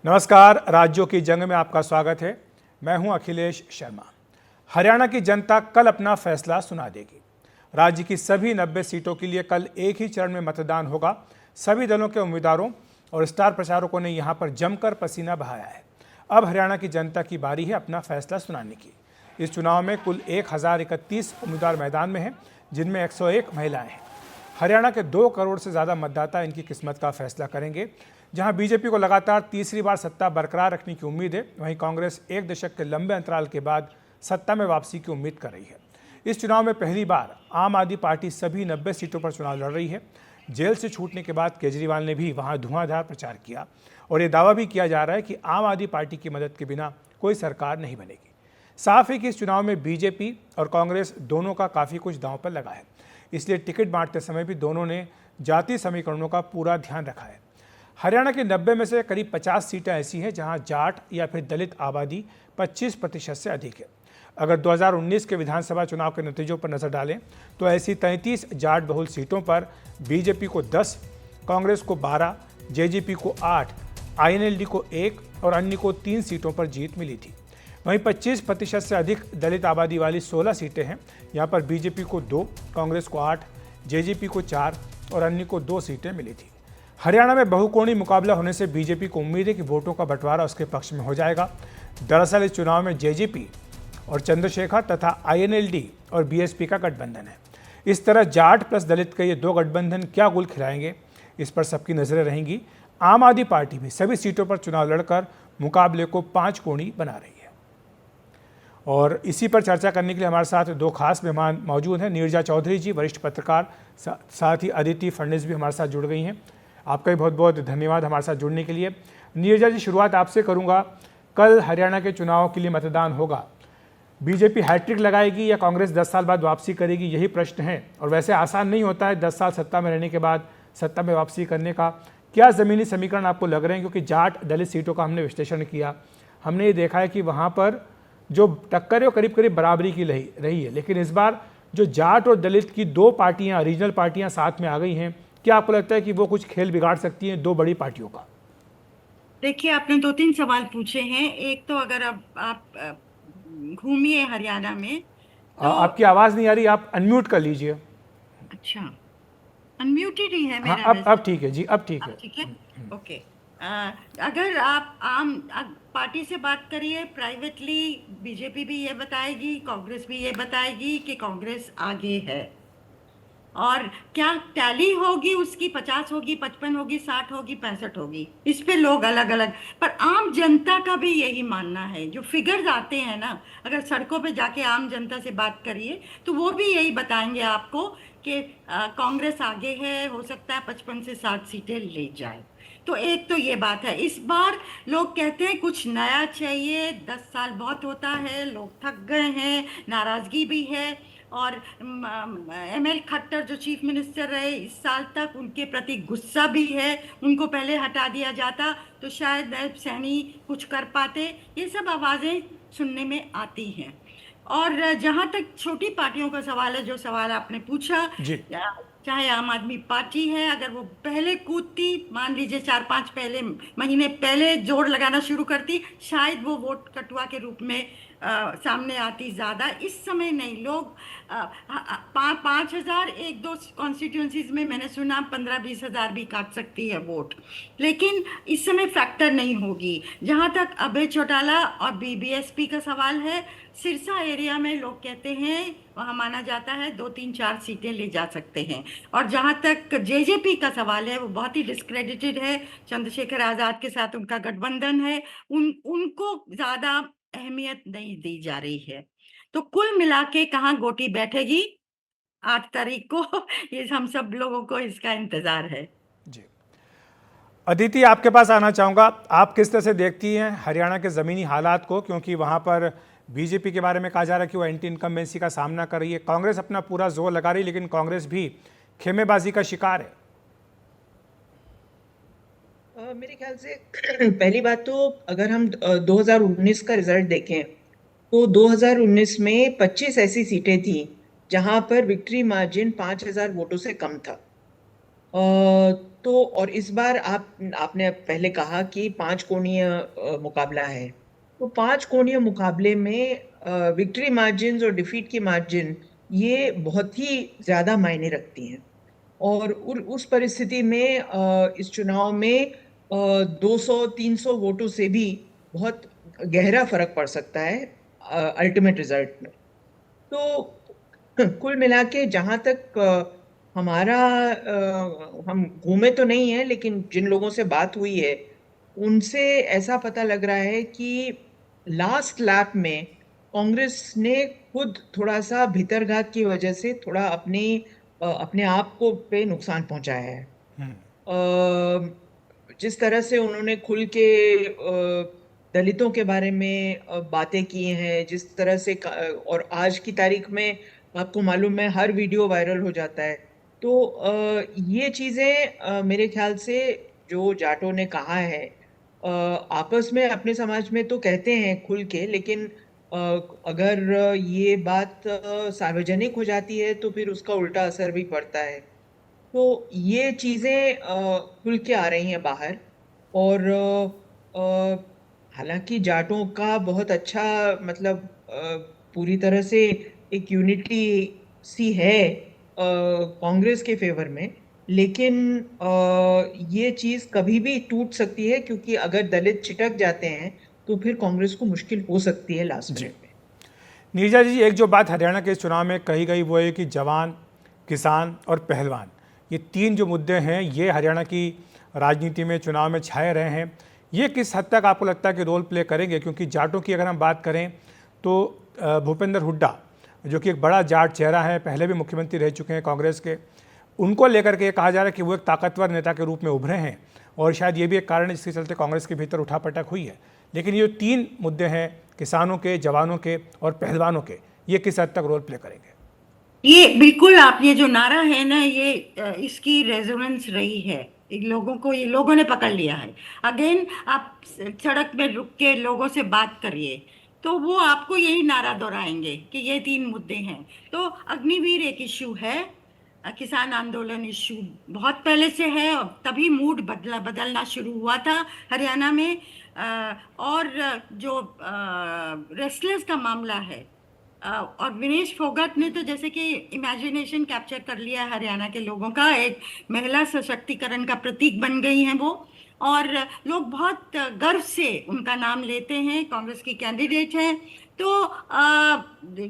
नमस्कार, राज्यों की जंग में आपका स्वागत है। मैं हूं अखिलेश शर्मा। हरियाणा की जनता कल अपना फैसला सुना देगी। राज्य की सभी 90 सीटों के लिए कल एक ही चरण में मतदान होगा। सभी दलों के उम्मीदवारों और स्टार प्रचारकों ने यहां पर जमकर पसीना बहाया है। अब हरियाणा की जनता की बारी है अपना फैसला सुनाने की। इस चुनाव में कुल 1031 उम्मीदवार मैदान में हैं, जिनमें 101 महिलाएं हैं। हरियाणा के 2 करोड़ से ज़्यादा मतदाता इनकी किस्मत का फैसला करेंगे। जहां बीजेपी को लगातार तीसरी बार सत्ता बरकरार रखने की उम्मीद है, वहीं कांग्रेस एक दशक के लंबे अंतराल के बाद सत्ता में वापसी की उम्मीद कर रही है। इस चुनाव में पहली बार आम आदमी पार्टी सभी 90 सीटों पर चुनाव लड़ रही है। जेल से छूटने के बाद केजरीवाल ने भी वहां धुआंधार प्रचार किया और ये दावा भी किया जा रहा है कि आम आदमी पार्टी की मदद के बिना कोई सरकार नहीं बनेगी। साफ है कि इस चुनाव में बीजेपी और कांग्रेस दोनों का काफ़ी कुछ दांव पर लगा है, इसलिए टिकट बांटते समय भी दोनों ने जातीय समीकरणों का पूरा ध्यान रखा है। हरियाणा की 90 में से करीब 50 सीटें ऐसी हैं जहां जाट या फिर दलित आबादी 25% से अधिक है। अगर 2019 के विधानसभा चुनाव के नतीजों पर नजर डालें तो ऐसी 33 जाट बहुल सीटों पर बीजेपी को 10, कांग्रेस को 12, जेजेपी को 8, आईएनएलडी को 1 और अन्य को 3 सीटों पर जीत मिली थी। वहीं 25% से अधिक दलित आबादी वाली 16 सीटें हैं। यहाँ पर बीजेपी को 2, कांग्रेस को 8, जेजेपी को 4 और अन्य को 2 सीटें मिली थी। हरियाणा में बहुकोणीय मुकाबला होने से बीजेपी को उम्मीद है कि वोटों का बंटवारा उसके पक्ष में हो जाएगा। दरअसल इस चुनाव में जेजेपी और चंद्रशेखर तथा आईएनएलडी और बीएसपी का गठबंधन है। इस तरह जाट प्लस दलित के ये 2 गठबंधन क्या गुल खिलाएंगे, इस पर सबकी नजरें रहेंगी। आम आदमी पार्टी भी सभी सीटों पर चुनाव लड़कर मुकाबले को 5 कोणी बना रही है। और इसी पर चर्चा करने के लिए हमारे साथ 2 खास मेहमान मौजूद हैं। नीरजा चौधरी जी, वरिष्ठ पत्रकार, साथ ही अदिति फडणवीस भी हमारे साथ जुड़ गई हैं। आपका भी बहुत बहुत धन्यवाद हमारे साथ जुड़ने के लिए। नीरजा जी, शुरुआत आपसे करूंगा। कल हरियाणा के चुनाव के लिए मतदान होगा। बीजेपी हैट्रिक लगाएगी या कांग्रेस 10 साल बाद वापसी करेगी, यही प्रश्न है। और वैसे आसान नहीं होता है 10 साल सत्ता में रहने के बाद सत्ता में वापसी करने का। क्या ज़मीनी समीकरण आपको लग रहे हैं? क्योंकि जाट दलित सीटों का हमने विश्लेषण किया, हमने ये देखा है कि वहाँ पर जो टक्कर है वो करीब करीब बराबरी की रही है। लेकिन इस बार जो जाट और दलित की 2 पार्टियाँ, रीजनल पार्टियाँ साथ में आ गई हैं, क्या आपको लगता है कि वो कुछ खेल बिगाड़ सकती हैं 2 बड़ी पार्टियों का? देखिए, आपने 2-3 सवाल पूछे हैं। एक तो अगर अब आप घूमिए हरियाणा में तो आपकी आवाज़ नहीं आ रही, आप अनम्यूट कर लीजिए। अच्छा, अनम्यूटेड ही है हाँ, मेरा अब ठीक है जी, अब ठीक है। अब ठीक है। ओके। अगर आप पार्टी से बात करिए प्राइवेटली, बीजेपी भी ये बताएगी, कांग्रेस भी ये बताएगी कि कांग्रेस आगे है। और क्या टैली होगी उसकी, 50 होगी, 55 होगी, 60 होगी, 65 होगी, इस पे लोग अलग अलग। पर आम जनता का भी यही मानना है। जो फिगर्स आते हैं ना, अगर सड़कों पे जाके आम जनता से बात करिए तो वो भी यही बताएंगे आपको कि कांग्रेस आगे है, हो सकता है 55 से 60 सीटें ले जाए। तो एक तो ये बात है। इस बार लोग कहते हैं कुछ नया चाहिए, 10 साल बहुत होता है, लोग थक गए हैं, नाराजगी भी है। और एमएल खट्टर जो चीफ मिनिस्टर रहे इस साल तक, उनके प्रति गुस्सा भी है। उनको पहले हटा दिया जाता तो शायद नायब सैनी कुछ कर पाते। ये सब आवाज़ें सुनने में आती हैं। और जहाँ तक छोटी पार्टियों का सवाल है, जो सवाल आपने पूछा, जी। चाहे आम आदमी पार्टी है, अगर वो पहले कूदती, मान लीजिए 4-5 महीने पहले जोर लगाना शुरू करती, शायद वो वोट कटुआ के रूप में सामने आती। ज़्यादा इस समय नहीं। लोग 5,000, 1-2 कॉन्स्टिट्यूंसीज में मैंने सुना 15-20 हज़ार भी काट सकती है वोट, लेकिन इस समय फैक्टर नहीं होगी। जहाँ तक अभय चौटाला और बीएसपी का सवाल है, सिरसा एरिया में लोग कहते हैं, वहाँ माना जाता है 2-3-4 सीटें ले जा सकते हैं। और जहाँ तक जेजेपी का सवाल है, वो बहुत ही डिस्क्रेडिटेड है। चंद्रशेखर आजाद के साथ उनका गठबंधन है, उनको ज्यादा अहमियत नहीं दी जा रही है। तो कुल मिला के कहाँ गोटी बैठेगी 8 तारीख को, ये हम सब लोगों को इसका इंतजार है। जी, अदिति, आपके पास आना चाहूँगा। आप किस तरह से देखती हैं हरियाणा के ज़मीनी हालात को? क्योंकि वहाँ पर बीजेपी के बारे में कहा जा रहा है कि वो एंटी इनकम्बेंसी का सामना कर रही है, कांग्रेस अपना पूरा जोर लगा रही है, लेकिन कांग्रेस भी खेमेबाजी का शिकार है। मेरे ख्याल से पहली बात तो अगर हम 2019 का रिजल्ट देखें तो 2019 में 25 ऐसी सीटें थी जहां पर विक्ट्री मार्जिन 5,000 वोटों से कम था। तो और इस बार आपने पहले कहा कि 5 कोणीय मुकाबला है। तो 5 कोणीय मुकाबले में विक्ट्री मार्जिन और डिफीट की मार्जिन ये बहुत ही ज्यादा मायने रखती हैं। और उस परिस्थिति में इस चुनाव में 200-300 वोटों से भी बहुत गहरा फर्क पड़ सकता है अल्टीमेट रिजल्ट में। तो कुल मिला के जहां तक हमारा हम घूमे तो नहीं है, लेकिन जिन लोगों से बात हुई है उनसे ऐसा पता लग रहा है कि लास्ट लैप में कांग्रेस ने खुद थोड़ा सा भीतरघात की वजह से थोड़ा अपने आप को पे नुकसान पहुंचाया है। जिस तरह से उन्होंने खुल के दलितों के बारे में बातें की हैं, जिस तरह से और आज की तारीख में आपको मालूम है हर वीडियो वायरल हो जाता है। तो ये चीजें मेरे ख्याल से जो जाटों ने कहा है आपस में अपने समाज में तो कहते हैं खुल के, लेकिन अगर ये बात सार्वजनिक हो जाती है तो फिर उसका उल्टा असर भी पड़ता है। तो ये चीजें खुल के आ रही हैं बाहर। और हालांकि जाटों का बहुत अच्छा मतलब पूरी तरह से एक यूनिटी सी है कांग्रेस के फेवर में, लेकिन ये चीज कभी भी टूट सकती है, क्योंकि अगर दलित चिटक जाते हैं तो फिर कांग्रेस को मुश्किल हो सकती है लास्ट मिनट में। नीरजा जी, एक जो बात हरियाणा के इस चुनाव में कही गई वो है कि जवान, किसान और पहलवान, ये 3 जो मुद्दे हैं ये हरियाणा की राजनीति में चुनाव में छाए रहे हैं। ये किस हद तक आपको लगता है कि रोल प्ले करेंगे? क्योंकि जाटों की अगर हम बात करें तो भूपेंद्र हुड्डा जो कि एक बड़ा जाट चेहरा है, पहले भी मुख्यमंत्री रह चुके हैं कांग्रेस के, उनको लेकर के कहा जा रहा है कि वो एक ताकतवर नेता के रूप में उभरे हैं और शायद ये भी एक कारण है जिसके चलते कांग्रेस के भीतर उठापटक हुई है। लेकिन ये 3 मुद्दे हैं किसानों के, जवानों के और पहलवानों के, ये किस हद तक रोल प्ले करेंगे? ये बिल्कुल, आप ये जो नारा है ना, ये इसकी रेजोनेंस रही है। ये लोगों ने पकड़ लिया है। अगेन आप सड़क में रुक के लोगों से बात करिए तो वो आपको यही नारा दोहराएंगे कि ये 3 मुद्दे हैं। तो अग्निवीर एक इश्यू है, किसान आंदोलन इश्यू बहुत पहले से है और तभी मूड बदलना शुरू हुआ था हरियाणा में। और जो रेस्टलेस का मामला है, और विनेश फोगाट ने तो जैसे कि इमेजिनेशन कैप्चर कर लिया हरियाणा के लोगों का, एक महिला सशक्तिकरण का प्रतीक बन गई हैं वो, और लोग बहुत गर्व से उनका नाम लेते हैं, कांग्रेस की कैंडिडेट हैं। तो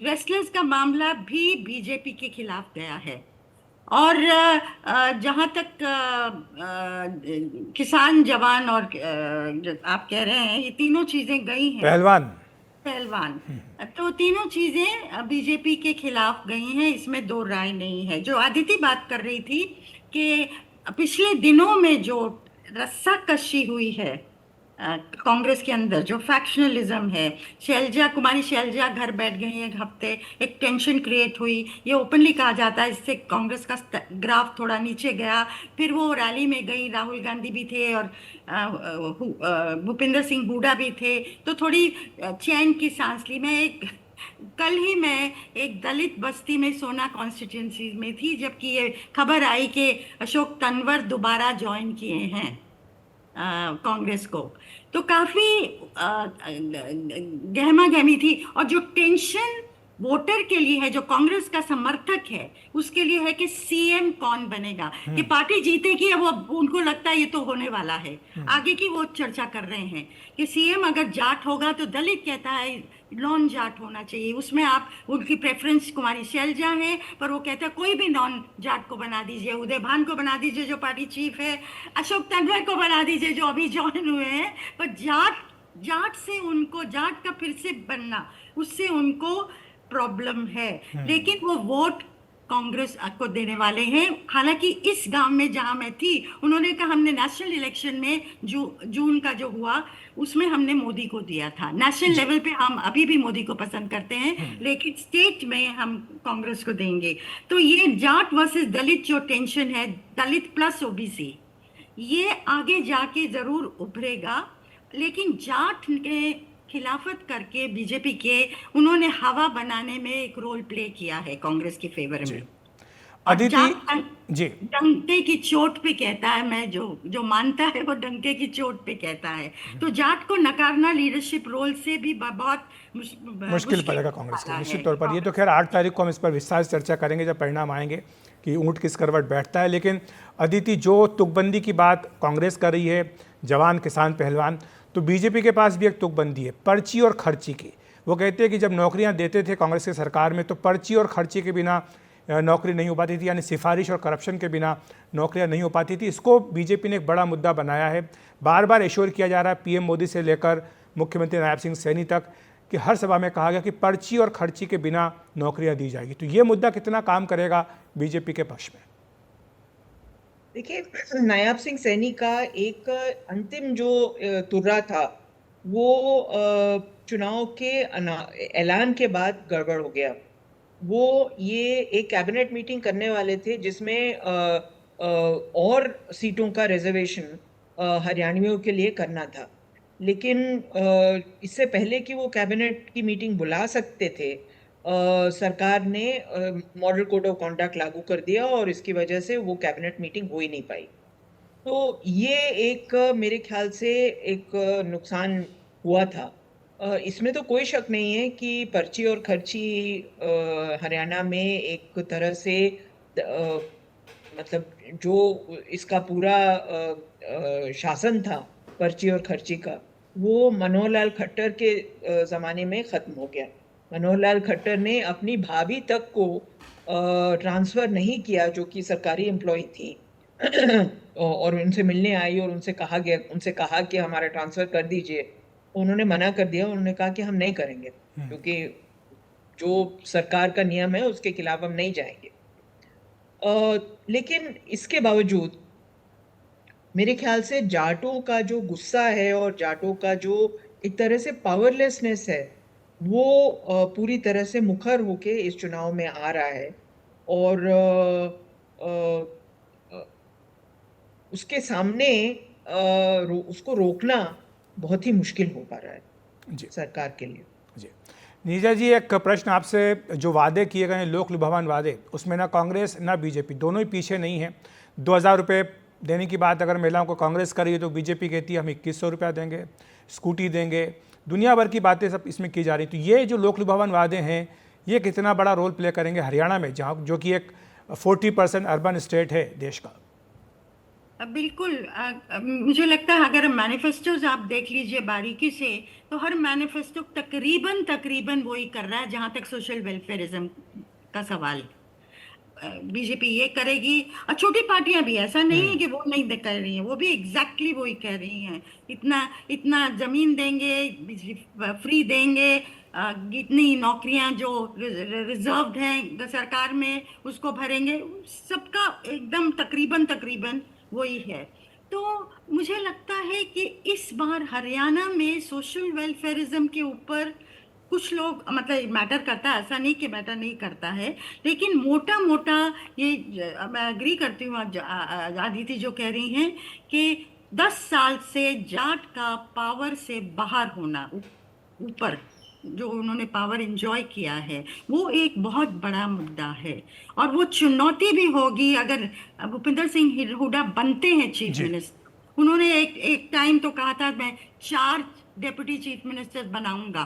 रेस्टलेस का मामला भी बीजेपी के खिलाफ गया है। और जहाँ तक किसान, जवान और आप कह रहे हैं ये तीनों चीजें गई हैं, पहलवान, तो तीनों चीजें बीजेपी के खिलाफ गई हैं, इसमें दो राय नहीं है। जो आदिति बात कर रही थी कि पिछले दिनों में जो रस्साकशी हुई है कांग्रेस के अंदर, जो फैक्शनलिज्म है, कुमारी शैलजा घर बैठ गई एक हफ्ते, एक टेंशन क्रिएट हुई, ये ओपनली कहा जाता है, इससे कांग्रेस का ग्राफ थोड़ा नीचे गया। फिर वो रैली में गई, राहुल गांधी भी थे और भूपेंद्र सिंह हुड्डा भी थे, तो थोड़ी चैन की सांस ली। कल ही मैं एक दलित बस्ती में सोना कॉन्स्टिट्यूंसी में थी, जबकि ये खबर आई कि अशोक तंवर दोबारा ज्वाइन किए हैं कांग्रेस को। तो काफी गहमा गहमी थी। और जो टेंशन वोटर के लिए है, जो कांग्रेस का समर्थक है, उसके लिए है कि सीएम कौन बनेगा, कि पार्टी जीतेगी, वो उनको लगता है ये तो होने वाला है। आगे की वो चर्चा कर रहे हैं कि सीएम अगर जाट होगा तो दलित कहता है नॉन जाट होना चाहिए, उसमें आप उनकी प्रेफरेंस कुमारी शैलजा है, पर वो कहता है कोई भी नॉन जाट को बना दीजिए, उदय भान को बना दीजिए जो पार्टी चीफ है, अशोक तंवर को बना दीजिए जो अभी ज्वाइन हुए हैं, पर जाट से उनको, जाट का फिर से बनना, उससे उनको प्रॉब्लम है। लेकिन वो वोट कांग्रेस को देने वाले हैं। हालांकि इस गांव में जहां मैं थी, उन्होंने कहा हमने नेशनल इलेक्शन में जून का जो हुआ उसमें हमने मोदी को दिया था। नेशनल लेवल पे हम अभी भी मोदी को पसंद करते हैं, लेकिन स्टेट में हम कांग्रेस को देंगे। तो ये जाट वर्सेस दलित जो टेंशन है, दलित प्लस ओबीसी, ये आगे जाके जरूर उभरेगा। लेकिन जाट के खिलाफत करके बीजेपी के उन्होंने हवा बनाने में एक रोल प्ले किया है कांग्रेस के फेवर में। और अदिति जाट जी, डंके की चोट पे कहता है, मैं जो जो मानता है वो डंके की चोट पे कहता है। तो जाट को नकारना लीडरशिप रोल से भी बहुत मुश्किल मुश्किल पड़ेगा कांग्रेस के वाला है निश्चित तौर पर। ये तो कांग्रेस खैर के 8 लिए। तारीख को हम इस पर विस्तार से चर्चा करेंगे जब परिणाम आएंगे कि ऊंट किस करवट बैठता है। लेकिन अदिति, जो तुकबंदी की बात कांग्रेस कर रही है, जवान किसान पहलवान, तो बीजेपी के पास भी एक तुकबंदी है पर्ची और खर्ची की। वो कहते हैं कि जब नौकरियां देते थे कांग्रेस की सरकार में तो पर्ची और खर्ची के बिना नौकरी नहीं हो पाती थी, यानी सिफारिश और करप्शन के बिना नौकरियां नहीं हो पाती थी। इसको बीजेपी ने एक बड़ा मुद्दा बनाया है। बार बार एश्योर किया जा रहा है, पीएम मोदी से लेकर मुख्यमंत्री नायब सिंह सैनी तक, कि हर सभा में कहा गया कि पर्ची और खर्ची के बिना नौकरियां दी जाएगी। तो ये मुद्दा कितना काम करेगा बीजेपी के पक्ष में? देखिए, नायाब सिंह सैनी का एक अंतिम जो तुर्रा था वो चुनाव के ऐलान के बाद गड़बड़ हो गया। वो ये एक कैबिनेट मीटिंग करने वाले थे जिसमें और सीटों का रिजर्वेशन हरियाणवियों के लिए करना था, लेकिन इससे पहले कि वो कैबिनेट की मीटिंग बुला सकते थे, सरकार ने मॉडल कोड ऑफ कॉन्डक्ट लागू कर दिया और इसकी वजह से वो कैबिनेट मीटिंग हो ही नहीं पाई। तो ये एक मेरे ख्याल से एक नुकसान हुआ था। इसमें तो कोई शक नहीं है कि पर्ची और खर्ची हरियाणा में एक तरह से मतलब जो इसका पूरा शासन था पर्ची और खर्ची का, वो मनोहर लाल खट्टर के जमाने में खत्म हो गया। मनोहर लाल खट्टर ने अपनी भाभी तक को ट्रांसफर नहीं किया जो कि सरकारी एम्प्लॉय थी और उनसे मिलने आई और उनसे कहा कि हमारा ट्रांसफर कर दीजिए। उन्होंने मना कर दिया। उन्होंने कहा कि हम नहीं करेंगे क्योंकि जो सरकार का नियम है उसके खिलाफ हम नहीं जाएंगे। लेकिन इसके बावजूद मेरे ख्याल से जाटों का जो गुस्सा है और जाटों का जो एक तरह से पावरलेसनेस है वो पूरी तरह से मुखर होके इस चुनाव में आ रहा है और उसके सामने उसको रोकना बहुत ही मुश्किल हो पा रहा है जी सरकार के लिए। जी, नीरजा जी, एक प्रश्न आपसे। जो वादे किए गए हैं, लोक लुभावन वादे, उसमें ना कांग्रेस ना बीजेपी दोनों ही पीछे नहीं है। 2,000 रुपये देने की बात अगर महिलाओं को कांग्रेस कर रही है तो बीजेपी कहती है हम 2,100 रुपया देंगे, स्कूटी देंगे, दुनिया भर की बातें सब इसमें की जा रही। तो ये जो लोक लुभावन वादे हैं ये कितना बड़ा रोल प्ले करेंगे हरियाणा में, जहाँ जो कि एक 40% अर्बन स्टेट है देश का? बिल्कुल। मुझे लगता है अगर मैनिफेस्टोज आप देख लीजिए बारीकी से तो हर मैनिफेस्टो तकरीबन वही कर रहा है जहां तक सोशल वेलफेयरिज्म का सवाल। बीजेपी ये करेगी और छोटी पार्टियां भी, ऐसा नहीं है कि वो नहीं कर रही हैं, वो भी एग्जैक्टली वही कह रही हैं। इतना इतना जमीन देंगे, बिजली फ्री देंगे, इतनी नौकरियां जो रिजर्व्ड हैं सरकार में उसको भरेंगे। सबका एकदम तकरीबन वही है। तो मुझे लगता है कि इस बार हरियाणा में सोशल वेलफेयरिज्म के ऊपर कुछ लोग, मतलब मैटर करता है, ऐसा नहीं कि मैटर नहीं करता है, लेकिन मोटा मोटा ये मैं एग्री करती हूँ आदिति जो कह रही हैं कि 10 साल से जाट का पावर से बाहर होना, ऊपर जो उन्होंने पावर एंजॉय किया है, वो एक बहुत बड़ा मुद्दा है। और वो चुनौती भी होगी अगर भूपिंदर सिंह हुड्डा बनते हैं चीफ मिनिस्टर। उन्होंने एक टाइम तो कहा था मैं 4 डेप्यूटी चीफ मिनिस्टर बनाऊंगा,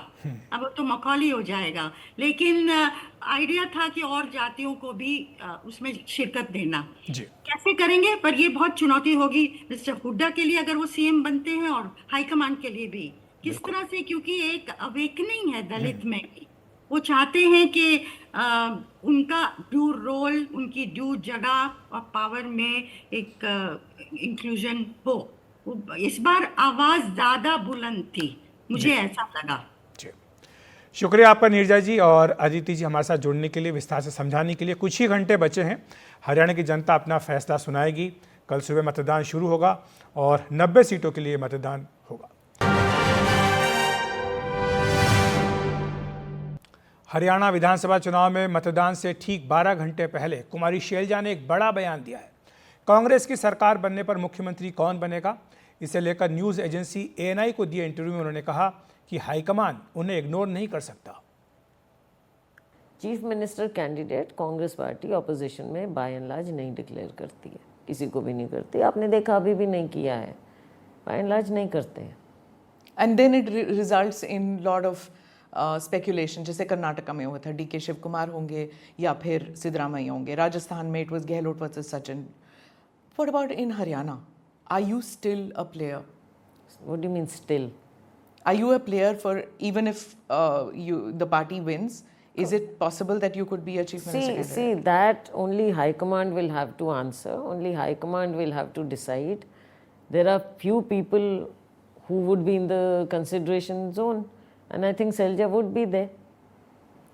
अब तो मखौली हो जाएगा, लेकिन आइडिया था कि और जातियों को भी उसमें शिरकत देना। कैसे करेंगे, पर ये बहुत चुनौती होगी मिस्टर हुड्डा के लिए अगर वो सीएम बनते हैं, और हाईकमान के लिए भी किस तरह से, क्योंकि एक अवेकनिंग है दलित में। वो चाहते हैं कि उनका ड्यू रोल, उनकी ड्यू जगह और पावर में एक इंक्लूजन हो। इस बार आवाज ज्यादा बुलंद थी, मुझे ऐसा लगा। शुक्रिया आपका नीरजा जी और अदिति जी हमारे साथ जुड़ने के लिए, विस्तार से समझाने के लिए। कुछ ही घंटे बचे हैं, हरियाणा की जनता अपना फैसला सुनाएगी। कल सुबह मतदान शुरू होगा और 90 सीटों के लिए मतदान होगा। हरियाणा विधानसभा चुनाव में मतदान से ठीक 12 घंटे पहले कुमारी शैलजा ने एक बड़ा बयान दिया है। कांग्रेस की सरकार बनने पर मुख्यमंत्री कौन बनेगा, इसे लेकर न्यूज़ एजेंसी ANI को दिए इंटरव्यू में उन्होंने कहा कि हाईकमान उन्हें इग्नोर नहीं कर सकता। Chief minister candidate Congress party opposition में बाय एंड लार्ज नहीं डिक्लेयर करती है, किसी को भी नहीं करती। आपने देखा अभी भी नहीं किया है, बाय एंड लार्ज नहीं करते हैं। And then it results in lot of speculation, जैसे कर्नाटका में हुआ था, DK शिव कुमार होंगे या फिर सिद्धरामैया होंगे। राजस्थान में it was Gehlot versus Sachin. What about in Haryana? Are you still a player? What do you mean still? Are you a player for, even if the party wins, is it possible that you could be a chief minister candidate? See, that only High Command will have to answer. Only High Command will have to decide. There are few people who would be in the consideration zone, and I think Selja would be there.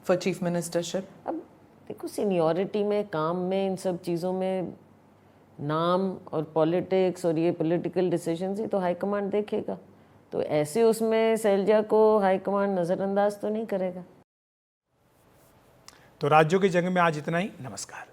For chief ministership? अब देखो, seniority में, काम में, इन सब चीज़ों में नाम और पॉलिटिक्स और ये पॉलिटिकल डिसीजंस ही तो हाई कमांड देखेगा। तो ऐसे उसमें सैलजा को हाई कमांड नज़रअंदाज तो नहीं करेगा। तो राज्यों की जंग में आज इतना ही। नमस्कार।